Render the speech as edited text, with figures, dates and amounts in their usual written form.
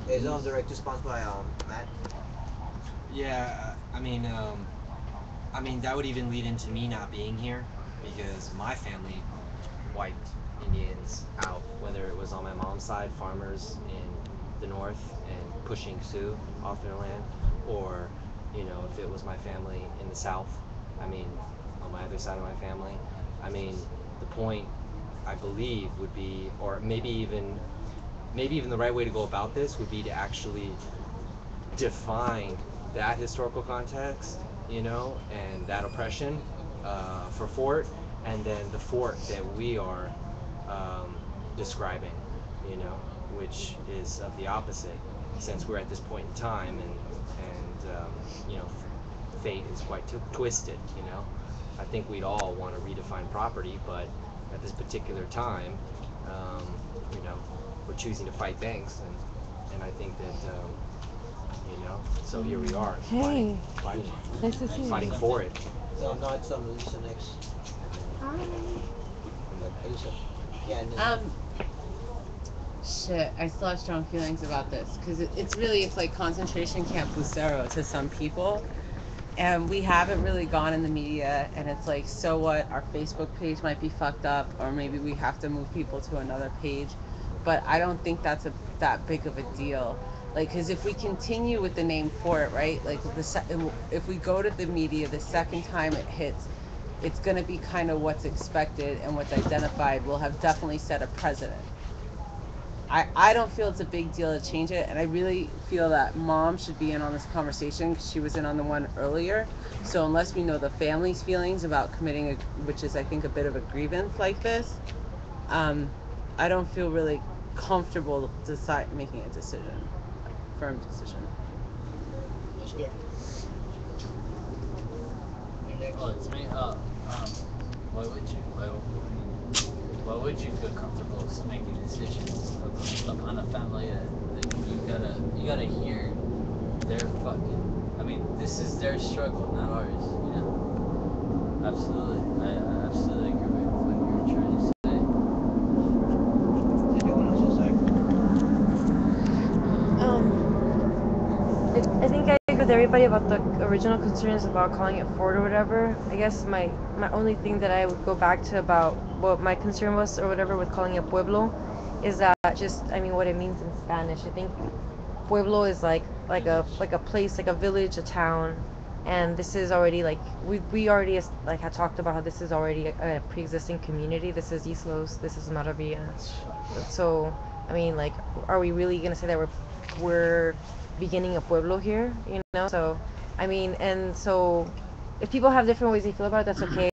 It's on direct response by Matt. Yeah, I mean that would even lead into me not being here because my family wiped Indians out, whether it was on my mom's side, farmers in the north and pushing Sioux off their land, or if it was my family in the south. I mean, on my other side of my family. I mean, the point I believe would be, or maybe even the right way to go about this would be to actually define that historical context, and that oppression for Fort, and then the Fort that we are um, describing, which is of the opposite, since we're at this point in time, and fate is quite twisted. I think we'd all want to redefine property, but at this particular time, um, you know, we're choosing to fight banks, and I think that so here we are Hey, fighting, nice to see you. fighting for it. No, no, it's on Lisa next. But Lisa, yeah, and then Shit, I still have strong feelings about this because it's like concentration camp Lucero to some people, and we haven't really gone in the media, and it's like, so what? Our Facebook page might be fucked up, or maybe we have to move people to another page, but I don't think that's that big of a deal. Like, because if we continue with the name for it, right? Like, if we go to the media the second time it hits, it's going to be kind of what's expected and what's identified will have definitely set a precedent. I don't feel it's a big deal to change it, and I really feel that mom should be in on this conversation because she was in on the one earlier. So unless we know the family's feelings about committing, which is I think a bit of a grievance like this, um, I don't feel really comfortable making a decision, a firm decision. that's good. And next. Oh, it's me. Why would you? Why would you feel comfortable making decisions upon a family that you gotta hear their fucking? I mean, this is their struggle, not ours. Absolutely. I absolutely agree with what you're trying to say. Anyone else inside? I think I agree with everybody about the original concerns about calling it Ford or whatever. I guess my only thing that I would go back to about what my concern was or whatever with calling it Pueblo is that just, I mean, what it means in Spanish. I think Pueblo is like a place, like a village, a town, and this is already like we already like had talked about how this is already a pre-existing community. This is Islos, this is Maravilla. So I mean, like, are we really gonna say that we're beginning a pueblo here? So I mean, and so if people have different ways they feel about it, that's okay.